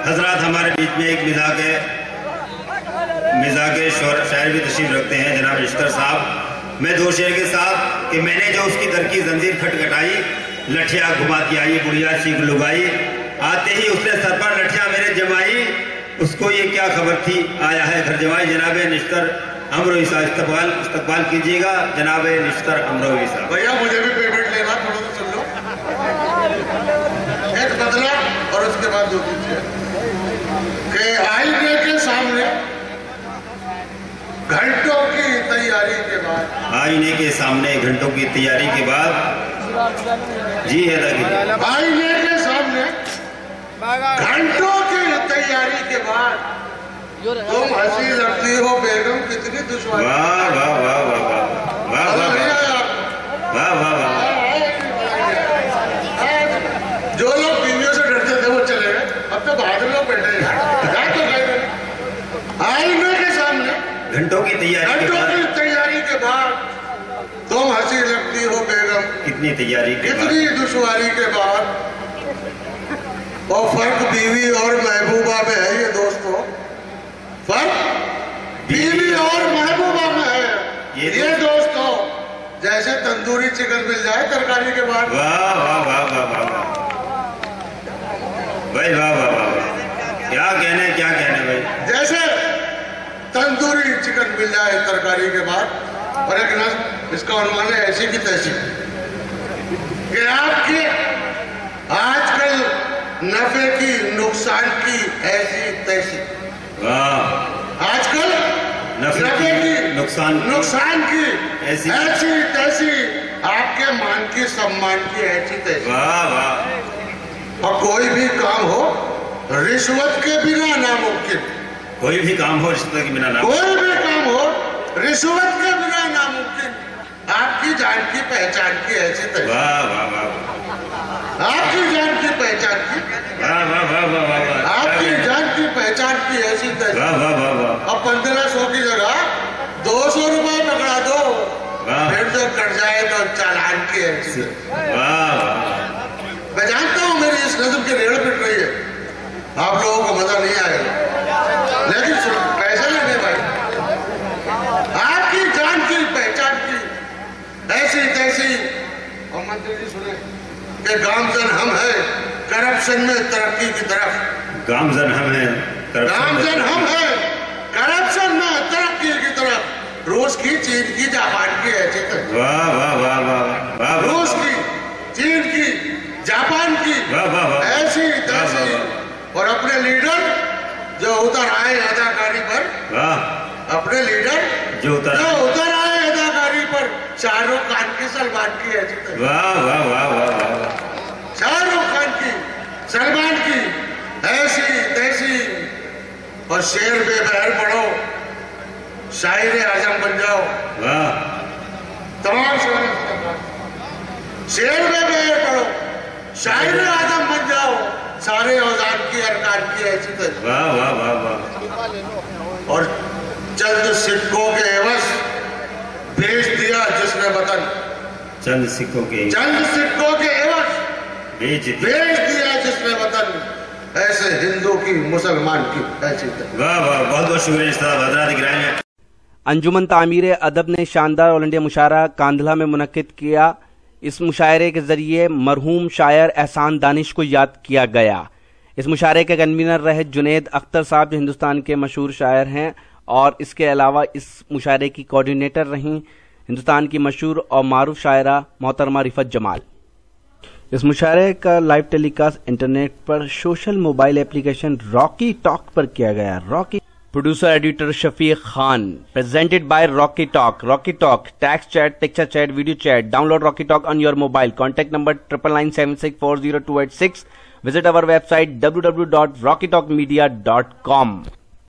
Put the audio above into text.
हजरात, हमारे बीच में एक मिजाके शायर भी तशरीफ रखते हैं, जनाब निश्तर साहब। मैं दो शेर के साथ कि मैंने जो उसकी दर की जंजीर खटखटाई, लठिया घुमा के आई बुढ़िया सीख लुगाई, आते ही उसने सर पर लठिया मेरे जमाई, उसको ये क्या खबर थी आया है घर जमाई। जनाब निश्तर अमरो ईसा इस्तकबाल कीजिएगा। जनाब निश्तर अमरो ईसा। भैया मुझे भी पेमेंट लेना, थोड़ा सा सुन लो। एक बदला और उसके बाद दो तीन के आईने के सामने घंटों की तैयारी के बाद, आईने के सामने घंटों की तैयारी के बाद, जी है आईने के सामने घंटों की तैयारी के बाद तुम हंसी लगती हो बेगम, कितनी दुश्वारी। वाह वाह वाह वाह वाह वाह वाह वाह वाह वाह। जो लोग बीवियों से डरते थे वो चले गए, अब तो बहादुर लोग बैठे हैं। आईने के सामने घंटों की तैयारी के बाद तुम हंसी लगती हो बेगम, कितनी तैयारी कितनी दुश्वारी के बाद। और फर्क बीवी और महबूबा में है ये दोस्तों, फर्क बीवी और महबूबा में है ये दोस्तों। जैसे तंदूरी चिकन मिल जाए तरकारी के बाद। वाह वाह वाह वाह वाह भाई, वाह वाह वाह, क्या कहने भाई। जैसे तंदूरी चिकन मिल जाए तरकारी के बाद। और एक नस्ल इसका अनुमान है ऐसी की तैसी कि आपके आजकल नफे की नुकसान की ऐसी तैसी। वाह, आजकल नफे की नुकसान की ऐसी तैसी, आपके मान की सम्मान की ऐसी तैसी। वाह वाह। और कोई भी काम हो रिश्वत के बिना नामुमकिन, कोई भी काम हो रिश्वत के बिना नामुमकिन, कोई भी काम हो रिश्वत के बिना नामुमकिन। आपकी जान की पहचान की ऐसी तैसी। वाह वाह वाह। आपकी जान की पहचान की, वाह वाह वाह वाह, आपकी जान की पहचान की ऐसी तैसी। वाह वाह वाह वाह। अब 1500 की जगह 200 रुपए पकड़ा दो, फिर जो कट जाए तो चालान की ऐसी। वाह। मैं जानता हूँ मेरी इस नज़म की रेड़ पिट रही है, आप लोगों को मजा नहीं आएगा, लेकिन पैसे लेंगे भाई। आपकी जान की पहचान की ऐसी तैसी। और मंत्री जी सुने कि गामजन हम है करप्शन में तरक्की की तरफ। गामजन हम है, गामजन हम है करप्शन में तरक्की की तरफ। रूस की, चीन की, जापान की ऐसी तैसी। वाह वाह वाह वाह वाह। रूस की, चीन की, जापान की ऐसी तैसी। और अपने लीडर जो उतर आए अदाकारी पर, अपने लीडर जो उतर आए अदाकारी पर, शाहरुख खान की, सलमान की ऐसी तैसी। वाह वाह वाह वाह। शाहरुख खान की, सलमान की ऐसी तैसी। और शेर बेबहर पढ़ो, शायर आजम बन जाओ। वाह। तमाम शेर बेबहर पढ़ो, शायर आजम बन जाओ, सारे औजार की अरकान की ऐसी तैसी। वाह वाह वाह वाह। और चंद सिक्कों के एवज बेच दिया जिसने वतन, चंद सिक्कों के एवज बेच दिया जिसने वतन, ऐसे हिंदू की मुसलमान की ऐसी तैसी। वाह वाह, बहुत बहुत शुक्रिया साहब। हज़रात गिरामी, अंजुमन तामीर अदब ने शानदार ऑल इंडिया मुशायरा कांधला में मुनक्किद किया। इस मुशायरे के जरिए मरहूम शायर एहसान दानिश को याद किया गया। इस मुशायरे के कन्वीनर रहे जुनेद अख्तर साहब, जो हिंदुस्तान के मशहूर शायर हैं, और इसके अलावा इस मुशायरे की कोऑर्डिनेटर रहीं हिंदुस्तान की मशहूर और मारूफ शायरा मोहतरमा रिफत जमाल। इस मुशायरे का लाइव टेलीकास्ट इंटरनेट पर social mobile application Rocky Talk पर किया गया। Rocky producer editor Shafiq Khan, presented by Rocky Talk. Rocky Talk, text chat, picture chat, video chat. Download Rocky Talk on your mobile. Contact number 9997640286। Visit our website www.rockytalkmedia.com।